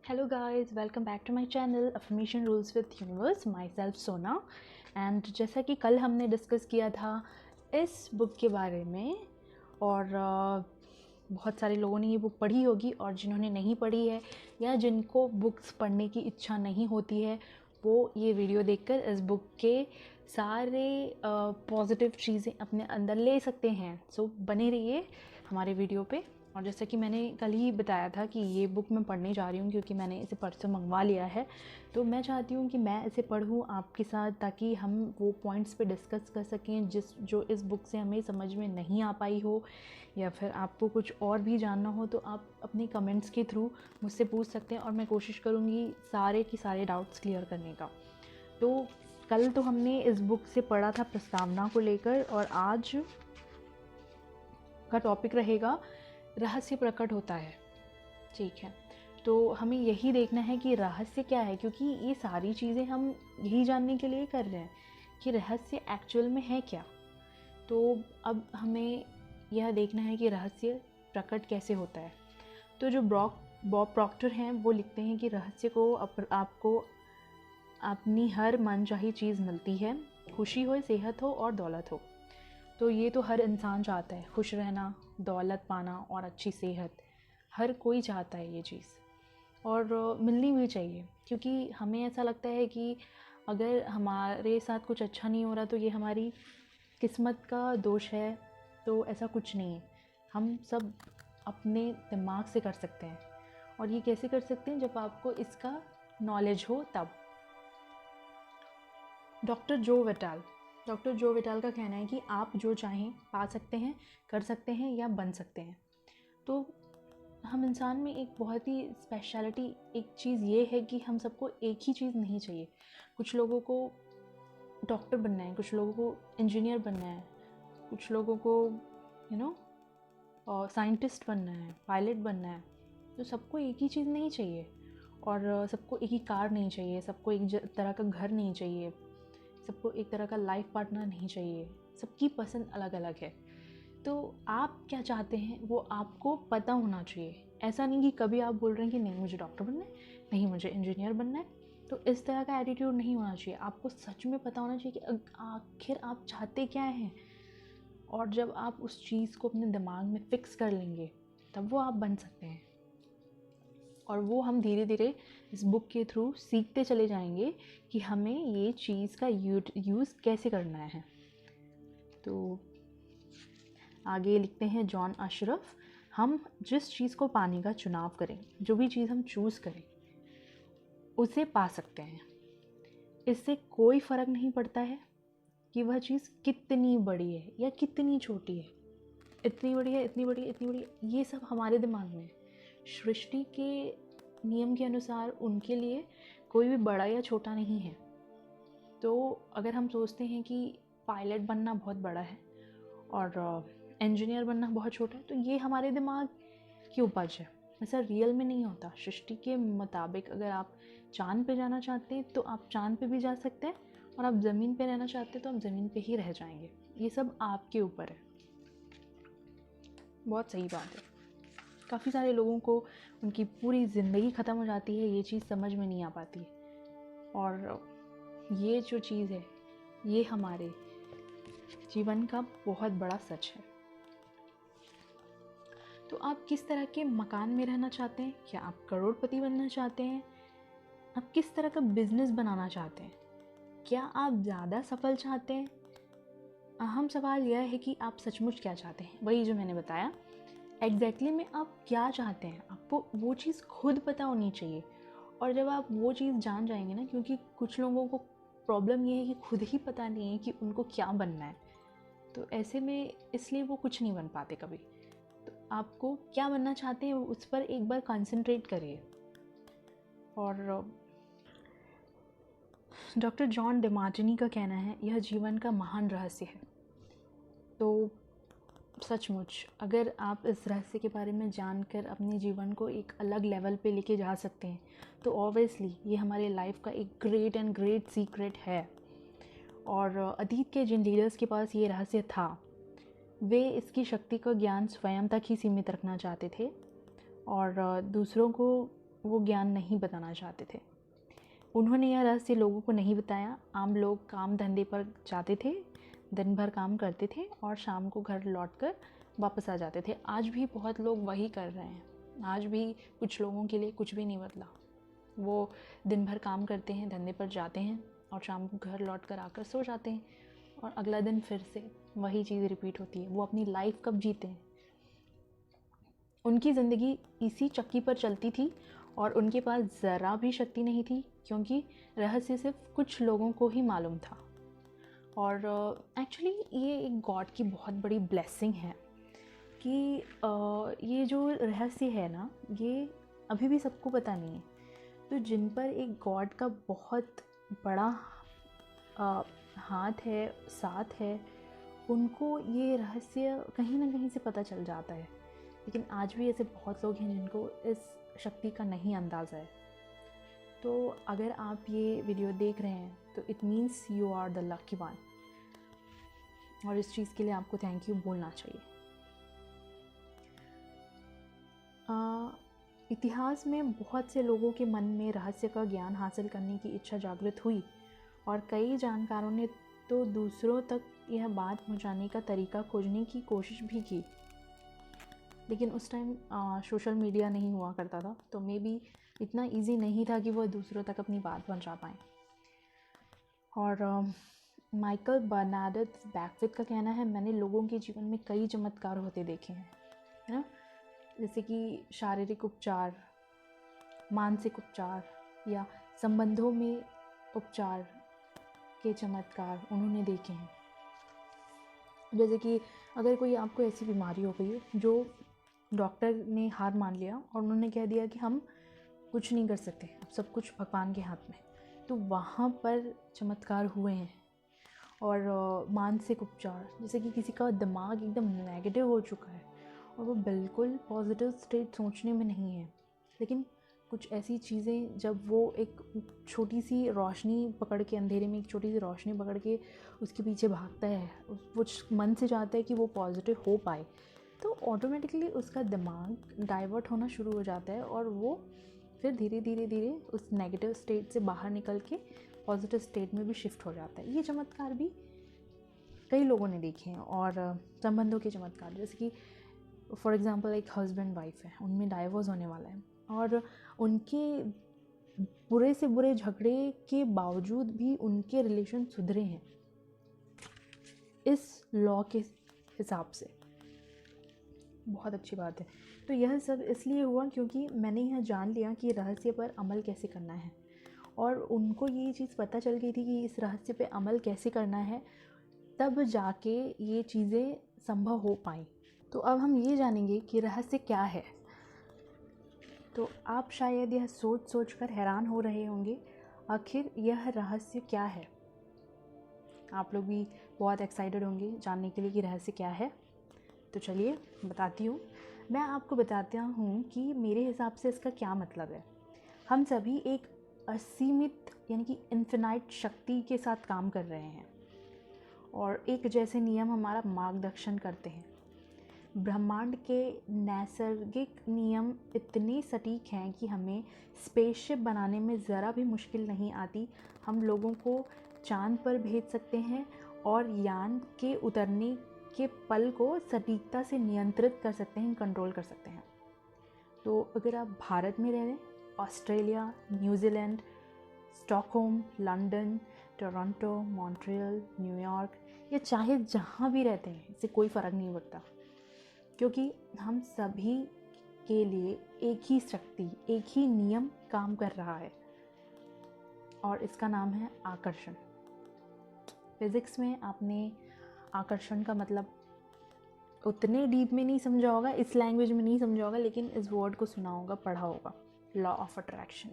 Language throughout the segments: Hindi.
Hello guys, welcome back to my channel Affirmation Rules with Universe, myself सोना। एंड जैसा कि कल हमने डिस्कस किया था इस बुक के बारे में और बहुत सारे लोगों ने ये बुक पढ़ी होगी और जिन्होंने नहीं पढ़ी है या जिनको बुक्स पढ़ने की इच्छा नहीं होती है वो ये वीडियो देखकर इस बुक के सारे पॉजिटिव चीज़ें अपने अंदर ले सकते हैं। सो बने रहिए हमारे वीडियो पे। और जैसा कि मैंने कल ही बताया था कि ये बुक मैं पढ़ने जा रही हूँ क्योंकि मैंने इसे परसों मंगवा लिया है, तो मैं चाहती हूँ कि मैं इसे पढ़ूँ आपके साथ ताकि हम वो पॉइंट्स पे डिस्कस कर सकें जो इस बुक से हमें समझ में नहीं आ पाई हो, या फिर आपको कुछ और भी जानना हो तो आप अपने कमेंट्स के थ्रू मुझसे पूछ सकते हैं और मैं कोशिश करूँगी सारे के सारे डाउट्स क्लियर करने का। तो कल तो हमने इस बुक से पढ़ा था प्रस्तावना को लेकर और आज का टॉपिक रहेगा रहस्य प्रकट होता है। ठीक है, तो हमें यही देखना है कि रहस्य क्या है, क्योंकि ये सारी चीज़ें हम यही जानने के लिए कर रहे हैं कि रहस्य एक्चुअल में है क्या। तो अब हमें यह देखना है कि रहस्य प्रकट कैसे होता है। तो जो बॉब प्रॉक्टर हैं वो लिखते हैं कि रहस्य को आपको अपनी हर मनचाही चीज़ मिलती है, खुशी हो, सेहत हो और दौलत हो। तो ये तो हर इंसान चाहता है, खुश रहना, दौलत पाना और अच्छी सेहत। हर कोई चाहता है ये चीज़ और मिलनी भी चाहिए, क्योंकि हमें ऐसा लगता है कि अगर हमारे साथ कुछ अच्छा नहीं हो रहा तो ये हमारी किस्मत का दोष है। तो ऐसा कुछ नहीं है, हम सब अपने दिमाग से कर सकते हैं। और ये कैसे कर सकते हैं? जब आपको इसका नॉलेज हो तब। डॉक्टर जो विटाल का कहना है कि आप जो चाहें पा सकते हैं, कर सकते हैं या बन सकते हैं। तो हम इंसान में एक बहुत ही स्पेशलिटी एक चीज़ ये है कि हम सबको एक ही चीज़ नहीं चाहिए। कुछ लोगों को डॉक्टर बनना है, कुछ लोगों को इंजीनियर बनना है, कुछ लोगों को साइंटिस्ट बनना है, पायलट बनना है। तो सबको एक ही चीज़ नहीं चाहिए और सबको एक ही कार नहीं चाहिए, सबको एक तरह का घर नहीं चाहिए, सबको एक तरह का लाइफ पार्टनर नहीं चाहिए। सबकी पसंद अलग अलग है। तो आप क्या चाहते हैं वो आपको पता होना चाहिए। ऐसा नहीं कि कभी आप बोल रहे हैं कि नहीं मुझे डॉक्टर बनना है, नहीं मुझे इंजीनियर बनना है, तो इस तरह का एटीट्यूड नहीं होना चाहिए। आपको सच में पता होना चाहिए कि आखिर आप चाहते क्या हैं। और जब आप उस चीज़ को अपने दिमाग में फ़िक्स कर लेंगे तब वो आप बन सकते हैं। और वो हम धीरे धीरे इस बुक के थ्रू सीखते चले जाएंगे कि हमें ये चीज़ का यूज़ कैसे करना है। तो आगे लिखते हैं जॉन अशरफ, हम जिस चीज़ को पाने का चुनाव करें, जो भी चीज़ हम चूज़ करें उसे पा सकते हैं। इससे कोई फ़र्क नहीं पड़ता है कि वह चीज़ कितनी बड़ी है या कितनी छोटी है, इतनी बड़ी है, इतनी बड़ी है, इतनी बड़ी है। ये सब हमारे दिमाग में है। सृष्टि के नियम के अनुसार उनके लिए कोई भी बड़ा या छोटा नहीं है। तो अगर हम सोचते हैं कि पायलट बनना बहुत बड़ा है और इंजीनियर बनना बहुत छोटा है, तो ये हमारे दिमाग की उपज है। ऐसा रियल में नहीं होता। सृष्टि के मुताबिक अगर आप चाँद पे जाना चाहते हैं तो आप चाँद पे भी जा सकते हैं, और आप ज़मीन पे रहना चाहते हैं तो आप ज़मीन पे ही रह जाएंगे। ये सब आपके ऊपर है। बहुत सही बात है। काफ़ी सारे लोगों को उनकी पूरी ज़िंदगी ख़त्म हो जाती है, ये चीज़ समझ में नहीं आ पाती। और ये जो चीज़ है ये हमारे जीवन का बहुत बड़ा सच है। तो आप किस तरह के मकान में रहना चाहते हैं? क्या आप करोड़पति बनना चाहते हैं? आप किस तरह का बिजनेस बनाना चाहते हैं? क्या आप ज़्यादा सफल चाहते हैं? अहम सवाल यह है कि आप सचमुच क्या चाहते हैं। वही जो मैंने बताया, एग्जैक्टली में आप क्या चाहते हैं, आपको वो चीज़ खुद पता होनी चाहिए। और जब आप वो चीज़ जान जाएंगे ना, क्योंकि कुछ लोगों को प्रॉब्लम ये है कि खुद ही पता नहीं है कि उनको क्या बनना है, तो ऐसे में इसलिए वो कुछ नहीं बन पाते कभी। तो आपको क्या बनना चाहते हैं उस पर एक बार कंसंट्रेट करिए। और डॉक्टर जॉन डिमार्टिनी का कहना है यह जीवन का महान रहस्य है। तो सचमुच अगर आप इस रहस्य के बारे में जानकर अपने जीवन को एक अलग लेवल पे लेके जा सकते हैं तो ऑब्वियसली ये हमारे लाइफ का एक ग्रेट सीक्रेट है। और अतीत के जिन लीडर्स के पास ये रहस्य था वे इसकी शक्ति का ज्ञान स्वयं तक ही सीमित रखना चाहते थे और दूसरों को वो ज्ञान नहीं बताना चाहते थे। उन्होंने यह रहस्य लोगों को नहीं बताया। आम लोग काम धंधे पर जाते थे, दिन भर काम करते थे और शाम को घर लौटकर वापस आ जाते थे। आज भी बहुत लोग वही कर रहे हैं। आज भी कुछ लोगों के लिए कुछ भी नहीं बदला। वो दिन भर काम करते हैं, धंधे पर जाते हैं और शाम को घर लौट कर आकर सो जाते हैं और अगला दिन फिर से वही चीज़ रिपीट होती है। वो अपनी लाइफ कब जीते हैं? उनकी ज़िंदगी इसी चक्की पर चलती थी और उनके पास ज़रा भी शक्ति नहीं थी, क्योंकि रहस्य सिर्फ कुछ लोगों को ही मालूम था। और एक्चुअली ये एक गॉड की बहुत बड़ी ब्लेसिंग है कि ये जो रहस्य है ना, ये अभी भी सबको पता नहीं है। तो जिन पर एक गॉड का बहुत बड़ा हाथ है, साथ है, उनको ये रहस्य कहीं ना कहीं से पता चल जाता है। लेकिन आज भी ऐसे बहुत लोग हैं जिनको इस शक्ति का नहीं अंदाज़ा है। तो अगर आप ये वीडियो देख रहे हैं तो it means you are the lucky one, और इस चीज़ के लिए आपको थैंक यू बोलना चाहिए। इतिहास में बहुत से लोगों के मन में रहस्य का ज्ञान हासिल करने की इच्छा जागृत हुई और कई जानकारों ने तो दूसरों तक यह बात पहुंचाने का तरीका खोजने की कोशिश भी की। लेकिन उस टाइम सोशल मीडिया नहीं हुआ करता था, तो मे बी इतना इजी नहीं था कि वह दूसरों तक अपनी बात पहुंचा पाएँ। और माइकल बर्नार्डिस बैकविथ का कहना है, मैंने लोगों के जीवन में कई चमत्कार होते देखे हैं, है ना, जैसे कि शारीरिक उपचार, मानसिक उपचार या संबंधों में उपचार के चमत्कार उन्होंने देखे हैं। जैसे कि अगर कोई आपको ऐसी बीमारी हो गई है जो डॉक्टर ने हार मान लिया और उन्होंने कह दिया कि हम कुछ नहीं कर सकते, अब सब कुछ भगवान के हाथ में, तो वहाँ पर चमत्कार हुए हैं। और मानसिक उपचार, जैसे कि किसी का दिमाग एकदम नेगेटिव हो चुका है और वो बिल्कुल पॉजिटिव स्टेट सोचने में नहीं है, लेकिन कुछ ऐसी चीज़ें जब वो एक छोटी सी रोशनी पकड़ के, अंधेरे में एक छोटी सी रोशनी पकड़ के उसके पीछे भागता है, वो मन से चाहता है कि वो पॉजिटिव हो पाए, तो ऑटोमेटिकली उसका दिमाग डाइवर्ट होना शुरू हो जाता है और वो फिर धीरे धीरे धीरे उस नेगेटिव स्टेट से बाहर निकल के पॉजिटिव स्टेट में भी शिफ्ट हो जाता है। ये चमत्कार भी कई लोगों ने देखे हैं। और संबंधों के चमत्कार, जैसे कि फॉर एग्जांपल एक हस्बैंड वाइफ है, उनमें डाइवोर्स होने वाला है और उनके बुरे से बुरे झगड़े के बावजूद भी उनके रिलेशन सुधरे हैं इस लॉ के हिसाब से। बहुत अच्छी बात है। तो यह सब इसलिए हुआ क्योंकि मैंने यह जान लिया कि रहस्य पर अमल कैसे करना है, और उनको ये चीज़ पता चल गई थी कि इस रहस्य पे अमल कैसे करना है, तब जाके ये चीज़ें संभव हो पाई। तो अब हम ये जानेंगे कि रहस्य क्या है। तो आप शायद यह सोच कर हैरान हो रहे होंगे, आखिर यह रहस्य क्या है। आप लोग भी बहुत एक्साइटेड होंगे जानने के लिए कि रहस्य क्या है। तो चलिए बताती हूँ। मैं आपको बताता हूँ कि मेरे हिसाब से इसका क्या मतलब है। हम सभी एक असीमित यानी कि इन्फिनाइट शक्ति के साथ काम कर रहे हैं और एक जैसे नियम हमारा मार्गदर्शन करते हैं। ब्रह्मांड के नैसर्गिक नियम इतने सटीक हैं कि हमें स्पेसशिप बनाने में ज़रा भी मुश्किल नहीं आती। हम लोगों को चांद पर भेज सकते हैं और यान के उतरने के पल को सटीकता से नियंत्रित कर सकते हैं, कंट्रोल कर सकते हैं। तो अगर आप भारत में रह रहे हैं, Australia, New Zealand, Stockholm, London, Toronto, Montreal, New York, या चाहे जहाँ भी रहते हैं, इससे कोई फ़र्क नहीं पड़ता, क्योंकि हम सभी के लिए एक ही शक्ति, एक ही नियम काम कर रहा है और इसका नाम है आकर्षण। फिज़िक्स में आपने आकर्षण का मतलब उतने डीप में नहीं समझा होगा, इस लैंग्वेज में नहीं समझा होगा, लेकिन इस वर्ड को सुना होगा, पढ़ा होगा, लॉ ऑफ अट्रैक्शन।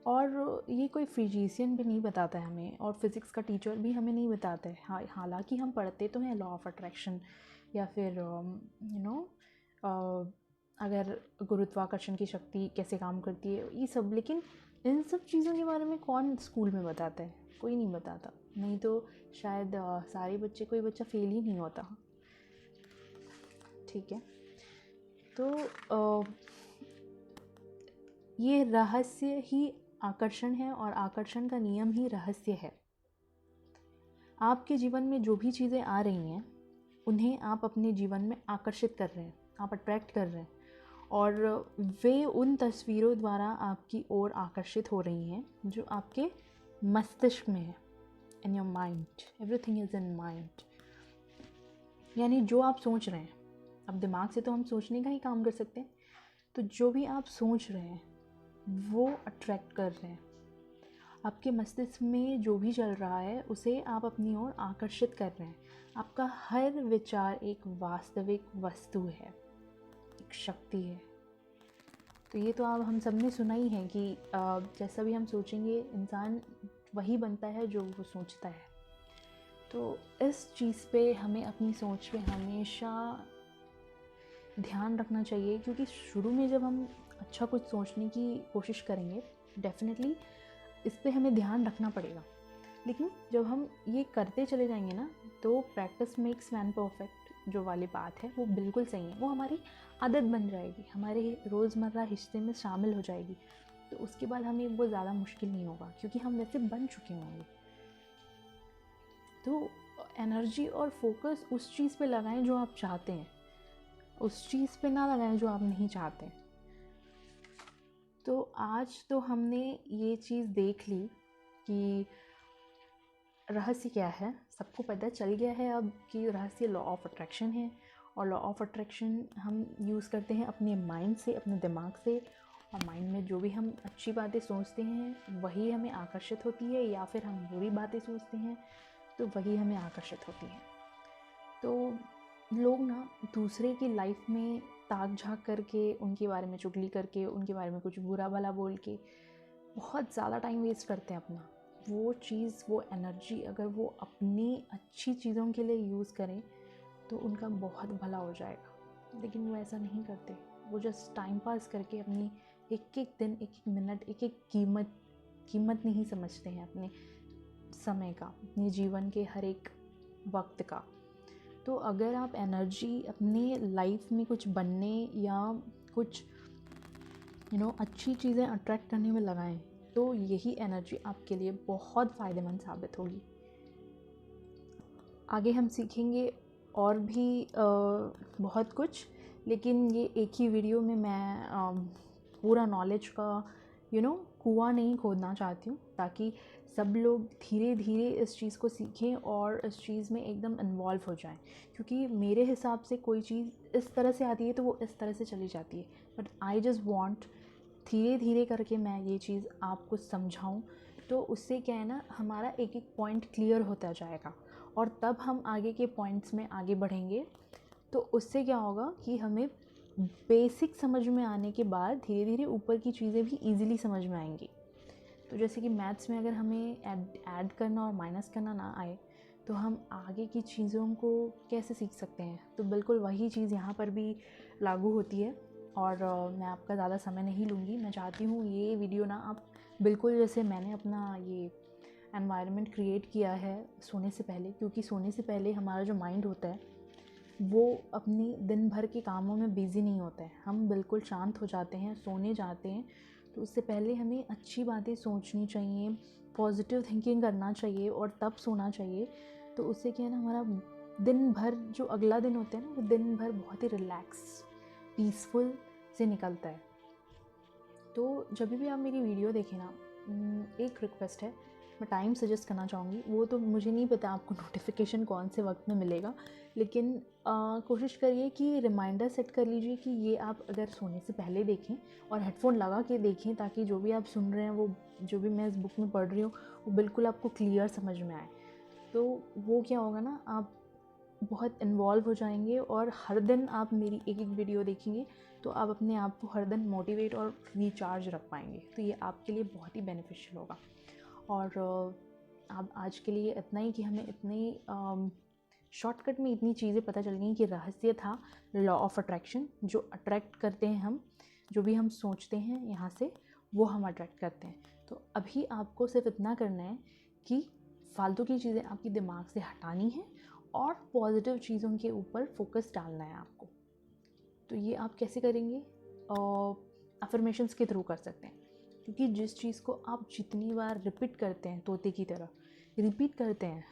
और ये कोई फिजिशियन भी नहीं बताता है हमें, और फिज़िक्स का टीचर भी हमें नहीं बताता है। हालांकि हम पढ़ते तो हैं लॉ ऑफ अट्रैक्शन, या फिर अगर गुरुत्वाकर्षण की शक्ति कैसे काम करती है, ये सब, लेकिन इन सब चीज़ों के बारे में कौन स्कूल में बताता है? कोई नहीं बताता। नहीं तो शायद सारे बच्चे, कोई बच्चा फेल ही नहीं होता। ठीक है, तो ये रहस्य ही आकर्षण है और आकर्षण का नियम ही रहस्य है। आपके जीवन में जो भी चीज़ें आ रही हैं उन्हें आप अपने जीवन में आकर्षित कर रहे हैं, आप अट्रैक्ट कर रहे हैं, और वे उन तस्वीरों द्वारा आपकी ओर आकर्षित हो रही हैं जो आपके मस्तिष्क में है, in your mind. Everything is in mind. यानी जो आप सोच रहे हैं, अब दिमाग से तो हम सोचने का ही काम कर सकते हैं, तो जो भी आप सोच रहे हैं वो अट्रैक्ट कर रहे हैं। आपके मस्तिष्क में जो भी चल रहा है उसे आप अपनी ओर आकर्षित कर रहे हैं। आपका हर विचार एक वास्तविक वस्तु है, एक शक्ति है। तो ये तो आप हम सब ने सुना ही है कि जैसा भी हम सोचेंगे इंसान वही बनता है जो वो सोचता है। तो इस चीज़ पे हमें अपनी सोच पे हमेशा ध्यान रखना चाहिए, क्योंकि शुरू में जब हम अच्छा कुछ सोचने की कोशिश करेंगे डेफिनेटली इस पे हमें ध्यान रखना पड़ेगा। लेकिन जब हम ये करते चले जाएंगे ना, तो प्रैक्टिस मेक्स मैन परफेक्ट जो वाली बात है वो बिल्कुल सही है। वो हमारी आदत बन जाएगी, हमारे रोज़मर्रा हिस्से में शामिल हो जाएगी। तो उसके बाद हमें वो ज़्यादा मुश्किल नहीं होगा, क्योंकि हम वैसे बन चुके होंगे। तो एनर्जी और फोकस उस चीज़ पे लगाएं जो आप चाहते हैं, उस चीज़ पे ना लगाएं जो आप नहीं चाहते। तो आज तो हमने ये चीज़ देख ली कि रहस्य क्या है, सबको पता चल गया है अब कि रहस्य लॉ ऑफ अट्रैक्शन है। और लॉ ऑफ अट्रैक्शन हम यूज़ करते हैं अपने माइंड से, अपने दिमाग से, और माइंड में जो भी हम अच्छी बातें सोचते हैं वही हमें आकर्षित होती है, या फिर हम बुरी बातें सोचते हैं तो वही हमें आकर्षित होती हैं। तो लोग ना दूसरे की लाइफ में ताक झाँक करके, उनके बारे में चुगली करके, उनके बारे में कुछ बुरा भला बोल के बहुत ज़्यादा टाइम वेस्ट करते हैं अपना। वो चीज़, वो एनर्जी अगर वो अपनी अच्छी चीज़ों के लिए यूज़ करें तो उनका बहुत भला हो जाएगा। लेकिन वो ऐसा नहीं करते, वो जस्ट टाइम पास करके अपनी एक एक दिन, एक एक मिनट, एक एक कीमत नहीं समझते हैं अपने समय का, अपने जीवन के हर एक वक्त का। तो अगर आप एनर्जी अपने लाइफ में कुछ बनने या कुछ अच्छी चीज़ें अट्रैक्ट करने में लगाएं, तो यही एनर्जी आपके लिए बहुत फ़ायदेमंद साबित होगी। आगे हम सीखेंगे और भी बहुत कुछ, लेकिन ये एक ही वीडियो में मैं पूरा नॉलेज का कुआं नहीं खोदना चाहती हूँ, ताकि सब लोग धीरे धीरे इस चीज़ को सीखें और इस चीज़ में एकदम इन्वॉल्व हो जाएं। क्योंकि मेरे हिसाब से कोई चीज़ इस तरह से आती है तो वो इस तरह से चली जाती है, बट आई जस्ट वॉन्ट धीरे धीरे करके मैं ये चीज़ आपको समझाऊं। तो उससे क्या है ना, हमारा एक एक पॉइंट क्लियर होता जाएगा, और तब हम आगे के पॉइंट्स में आगे बढ़ेंगे। तो उससे क्या होगा कि हमें बेसिक समझ में आने के बाद धीरे धीरे ऊपर की चीज़ें भी इजीली समझ में आएंगी। तो जैसे कि मैथ्स में अगर हमें ऐड करना और माइनस करना ना आए तो हम आगे की चीज़ों को कैसे सीख सकते हैं। तो बिल्कुल वही चीज़ यहाँ पर भी लागू होती है। और मैं आपका ज़्यादा समय नहीं लूँगी। मैं चाहती हूँ ये वीडियो ना आप बिल्कुल जैसे मैंने अपना ये एनवायरनमेंट क्रिएट किया है सोने से पहले, क्योंकि सोने से पहले हमारा जो माइंड होता है वो अपनी दिन भर के कामों में बिज़ी नहीं होता है, हम बिल्कुल शांत हो जाते हैं, सोने जाते हैं। तो उससे पहले हमें अच्छी बातें सोचनी चाहिए, पॉजिटिव थिंकिंग करना चाहिए और तब सोना चाहिए। तो उससे क्या है ना, हमारा दिन भर जो अगला दिन होता है ना, वो दिन भर बहुत ही रिलैक्स पीसफुल से निकलता है। तो जब भी आप मेरी वीडियो देखें ना, एक रिक्वेस्ट है, मैं टाइम सजेस्ट करना चाहूँगी। वो तो मुझे नहीं पता आपको नोटिफिकेशन कौन से वक्त में मिलेगा, लेकिन कोशिश करिए कि रिमाइंडर सेट कर लीजिए कि ये आप अगर सोने से पहले देखें और हेडफोन लगा के देखें, ताकि जो भी आप सुन रहे हैं, वो जो भी मैं इस बुक में पढ़ रही हूँ, वो बिल्कुल आपको क्लियर समझ में आए। तो वो क्या होगा ना, आप बहुत इन्वॉल्व हो जाएंगे और हर दिन आप मेरी एक एक वीडियो देखेंगे तो आप अपने आप को हर दिन मोटिवेट और रिचार्ज रख पाएंगे। तो ये आपके लिए बहुत ही बेनिफिशियल होगा। और अब आज के लिए इतना ही कि हमें इतनी शॉर्टकट में इतनी चीज़ें पता चल गई कि रहस्य था लॉ ऑफ अट्रैक्शन, जो अट्रैक्ट करते हैं हम, जो भी हम सोचते हैं यहाँ से वो हम अट्रैक्ट करते हैं। तो अभी आपको सिर्फ इतना करना है कि फालतू की चीज़ें आपके दिमाग से हटानी है और पॉजिटिव चीज़ों के ऊपर फोकस डालना है आपको। तो ये आप कैसे करेंगे? अफर्मेशंस के थ्रू कर सकते हैं, क्योंकि जिस चीज़ को आप जितनी बार रिपीट करते हैं, तोते की तरह रिपीट करते हैं,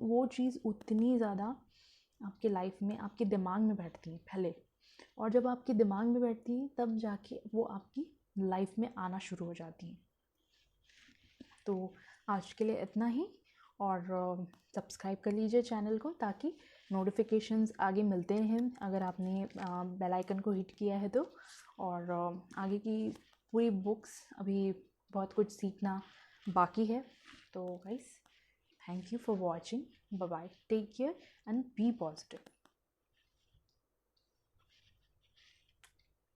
वो चीज़ उतनी ज़्यादा आपके लाइफ में, आपके दिमाग में बैठती है पहले, और जब आपके दिमाग में बैठती हैं तब जाके वो आपकी लाइफ में आना शुरू हो जाती हैं। तो आज के लिए इतना ही, और सब्सक्राइब कर लीजिए चैनल को ताकि नोटिफिकेशंस आगे मिलते रहें अगर आपने बेल आइकन को हिट किया है तो। और आगे की पूरी बुक्स, अभी बहुत कुछ सीखना बाकी है। तो guys, thank you for watching, bye bye, take care and be positive.